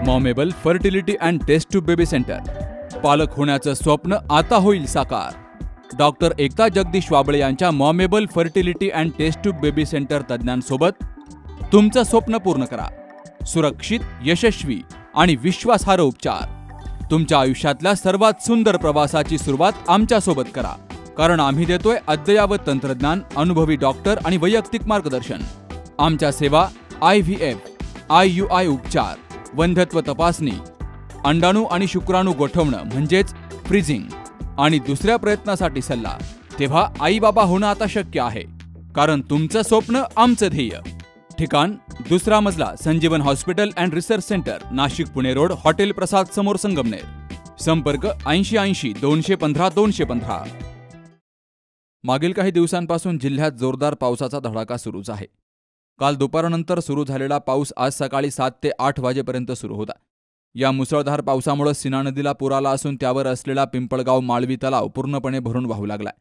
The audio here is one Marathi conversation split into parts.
मॉमेबल fertility and test tube baby centre. पालक होण्याचं स्वप्न आता होईल साकार. डॉक्टर एकता जगदीश वाबळे यांच्या मॉमेबल fertility and test tube baby centre तज्ज्ञांसोबत तुमचं स्वप्न पूर्ण करा. सुरक्षित, यशस्वी आणि विश्वासार्ह उपचार. तुमच्या आयुष्यातल्या सर्वात सुंदर प्रवासाची सुरुवात आमच्यासोबत करा. कारण आम्ही देतोय अद्ययावत तंत्रज्ञान, अनुभवी डॉक्टर आणि वैयक्तिक मार्गदर्शन. आमच्या सेवा IVF, IUI उपचार, वंध्यत्व तपासणी, अंडाणू आणि शुक्राणू गोठवणं म्हणजेच फ्रीजिंग आणि दुसऱ्या प्रयत्नासाठी सल्ला. तेव्हा आई बाबा होणं आता शक्य आहे. कारण तुमचं स्वप्न आमचं ध्येय. ठिकाण 2रा मजला, Sanjeevan hospital and research centre, Nashik Pune road, hotel Prasad समोर, संगमनेर. संपर्क 8080 215 215. मागील काही दिवसांपासून जिल्ह्यात जोरदार पावसाचा धडाका सुरूच आहे. काल दुपारनंतर सुरू झालेला पाऊस आज सकाळी 7 ते 8 वाजेपर्यंत सुरू होता. या मुसळधार पावसामुळे सीना नदीला पूर आला असून त्यावर असलेला पिंपळगाव माळवी तलाव पूर्णपणे भरून वाहू लागलाय.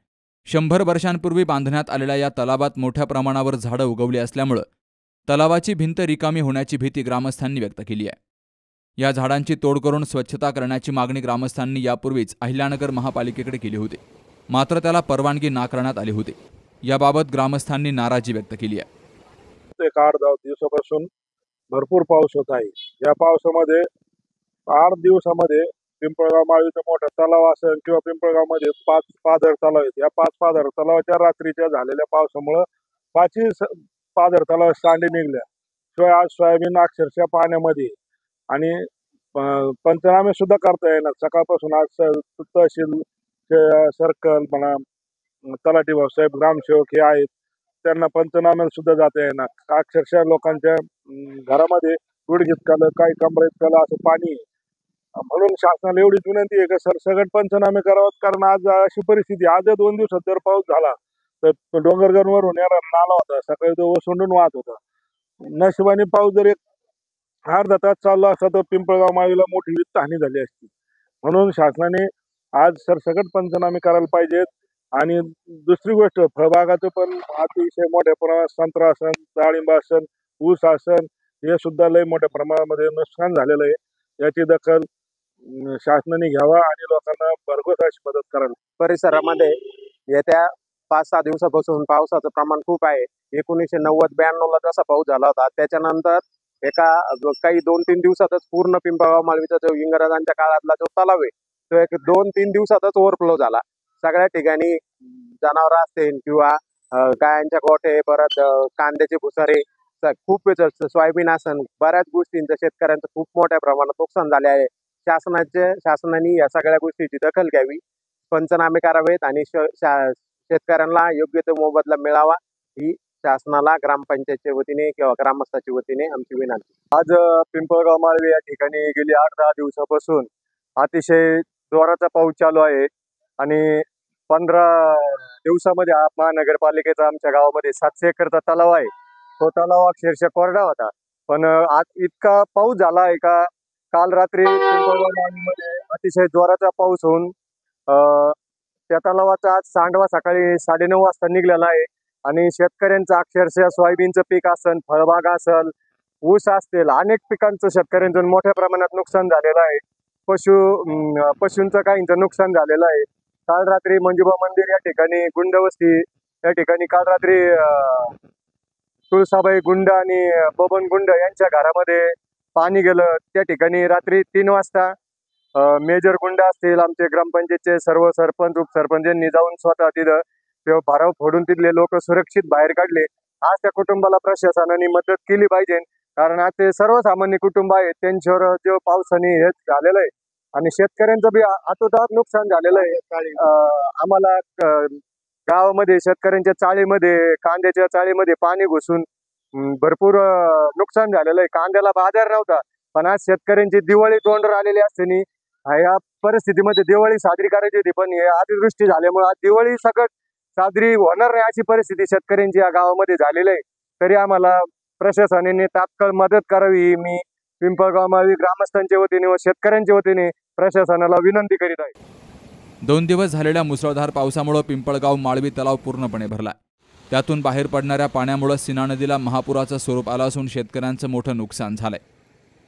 100 वर्षांपूर्वी बांधण्यात आलेल्या या तलावात मोठ्या प्रमाणावर झाडं उगवली असल्यामुळे तलावाची भिंत रिकामी होण्याची भीती ग्रामस्थांनी व्यक्त केली आहे. या झाडांची तोड करून स्वच्छता करण्याची मागणी ग्रामस्थांनी यापूर्वीच अहिल्यानगर महापालिकेकडे केली होती. मात्र त्याला परवानगी नाकारण्यात आली होती. याबाबत ग्रामस्थांनी नाराजी व्यक्त केली आहे. 8-10 दिवसापासून भरपूर पाऊस होत आहे. या पावसामध्ये 8 दिवसामध्ये पिंपळगाव माळवीचा मोठा तलाव असेल किंवा पिंपळगावमध्ये 5 पाझर तलाव आहेत. या 5 पाझर तलावाच्या रात्रीच्या झालेल्या पावसामुळे 5ही पाझर तलाव सांडे निघल्या. शिवाय आज सोयाबीन अक्षरशः पाण्यामध्ये आणि पंचनामे सुद्धा करता येणार. सकाळपासून आज तहसील, सर्कल म्हणा, तलाठी भाऊसाहेब, ग्रामसेवक हे आहेत, त्यांना पंचनाम्याला सुद्धा जाता येणार. अक्षरशः लोकांच्या घरामध्ये गुडघेत कालं, काही कमरेत कालं असं पाणी. म्हणून शासनाला एवढीच विनंती आहे की सरसकट पंचनामे करावेत. कारण आज अशी परिस्थिती, आज 2 दिवसात जर पाऊस झाला तर डोंगरगडवरून येणारा नाला होता, सकाळी तो ओसंडून वाहत होता. नशिबाने पाऊस जर एक अर्धा तास चालला असता तर पिंपळगाव माळवीला मोठी वित्तहानी झाली असती. म्हणून शासनाने आज सरसकट पंचनामे करायला पाहिजेत. आणि दुसरी गोष्ट, फळबागाचं पण अतिशय मोठ्या प्रमाणात संत्रा असन, डाळिंब असन, ऊस असन, हे सुद्धा लय मोठ्या प्रमाणामध्ये नुकसान झालेलं आहे. याची दखल शासनाने घ्यावा आणि लोकांना भरघोस अशी मदत करावी. परिसरामध्ये येत्या 5-6 दिवसापासून पावसाचं प्रमाण खूप आहे. 1990-92ला जसा पाऊस झाला होता त्याच्यानंतर काही 2-3 दिवसातच पूर्ण पिंपळगाव माळवीचा जो इंग्रजांच्या काळातला जो तलाव आहे तो एक 2-3 दिवसातच ओव्हरफ्लो झाला. सगळ्या ठिकाणी जनावर असतील किंवा गायांच्या गोठे, परत कांद्याचे भुसारे, खूप सोयाबीन असन, बऱ्याच गोष्टींचं शेतकऱ्यांचं खूप मोठ्या प्रमाणात नुकसान झाले आहे. शासनाने या सगळ्या गोष्टीची दखल घ्यावी, पंचनामे करावेत आणि शेतकऱ्यांना योग्य तो मोबदला मिळावा ही शासनाला, ग्रामपंचायतच्या वतीने किंवा ग्रामस्थाच्या वतीने आमची विनंती. आज पिंपळगाव माळवी या ठिकाणी गेली 8-10 दिवसापासून अतिशय जोराचा पाऊस चालू आहे. आणि 15 दिवसामध्ये महानगरपालिकेचा आमच्या गावामध्ये 700 एकरचा तलाव आहे. तो तलाव अक्षरशः कोरडा होता. पण आज इतका पाऊस झाला आहे का काल रात्री पिंपळगाव माळवीमध्ये अतिशय जोराचा पाऊस होऊन त्या तलावाचा आज सांडवा सकाळी 9:30 वाजता निघलेला आहे. आणि शेतकऱ्यांचं अक्षरशः सोयाबीनचं पीक असेल, फळबाग असेल, ऊस असतील, अनेक पिकांचं शेतकऱ्यांचं मोठ्या प्रमाणात नुकसान झालेलं आहे. पशूंचं काहींचं नुकसान झालेलं आहे. काल रात्री मंजुबा मंदिर या ठिकाणी, गुंडवस्ती या ठिकाणी काल रात्री तुळसाबाई गुंड आणि बबन गुंड यांच्या घरामध्ये पाणी गेलं. त्या ठिकाणी रात्री 3 वाजता मेजर गुंड असतील, आमचे ग्रामपंचायतचे सर्व सरपंच, उपसरपंच यांनी जाऊन स्वतः तिथं भराव फोडून तिथले लोक सुरक्षित बाहेर काढले. आज त्या कुटुंबाला प्रशासनाने मदत केली पाहिजे. कारण आज ते सर्वसामान्य कुटुंब आहेत, त्यांच्यावर जो पावसाने हे झालेलं आहे आणि शेतकऱ्यांचं बी आतोनात नुकसान झालेलं आहे. आम्हाला गावामध्ये शेतकऱ्यांच्या चाळीमध्ये, कांद्याच्या चाळीमध्ये पाणी घुसून भरपूर नुकसान झालेलं आहे. कांद्याला बाजार नव्हता. पण आज शेतकऱ्यांची दिवाळी तोंडावर आलेली असताना या परिस्थितीमध्ये दिवाळी साजरी करायची होती, पण हे अतिवृष्टी झाल्यामुळे आज दिवाळी सकट साजरी होणार नाही अशी परिस्थिती शेतकऱ्यांची या गावामध्ये झालेली आहे. तरी आम्हाला प्रशासनाने तात्काळ मदत करावी मी पिंपळगाव माळवी ग्रामस्थांच्या वतीने व शेतकऱ्यांच्या वतीने प्रशासनाला विनंती करीत आहे. 2 दिवस झालेल्या मुसळधार पावसामुळे पिंपळगाव माळवी तलाव पूर्णपणे भरला. त्यातून बाहेर पडणाऱ्या पाण्यामुळे सीना नदीला महापुराचं स्वरूप आलं असून शेतकऱ्यांचं मोठं नुकसान झालंय.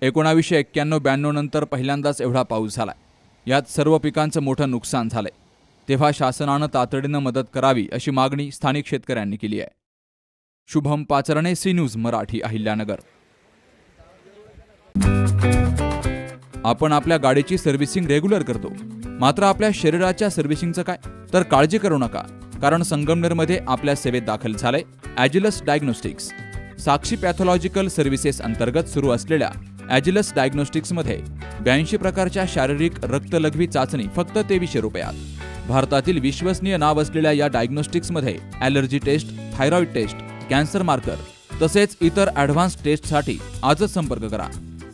1991-92 नंतर पहिल्यांदाच एवढा पाऊस झालाय. यात सर्व पिकांचं मोठं नुकसान झालंय. तेव्हा शासनानं तातडीनं मदत करावी अशी मागणी स्थानिक शेतकऱ्यांनी केली आहे. Shubham Pacharne, C news Marathi, Ahilyanagar. आपण आपल्या गाडीची सर्व्हिसिंग रेग्युलर करतो, मात्र आपल्या शरीराच्या सर्व्हिसिंगचं काय? तर काळजी करू नका, कारण संगमनेरमध्ये आपल्या सेवेत दाखल झालंय ॲजिलस डायग्नोस्टिक्स. साक्षी पॅथॉलॉजिकल सर्व्हिसेस अंतर्गत सुरू असलेल्या ॲजिलस डायग्नोस्टिक्समध्ये 82 प्रकारच्या शारीरिक रक्तलघवी चाचणी फक्त 2300 रुपयात. भारतातील विश्वसनीय नाव असलेल्या या डायग्नोस्टिक्समध्ये allergy test, thyroid test, cancer marker तसेच इतर ॲडव्हान्स टेस्टसाठी आजच संपर्क करा.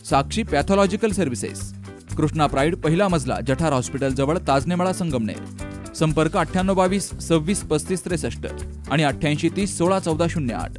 Sakshi pathological services, Krishna pride, पहिला मजला, जठार हॉस्पिटल जवळ, ताजनेमाळा, संगमनेर. संपर्क 9822 26 35 63 आणि 88 30 16 14 08.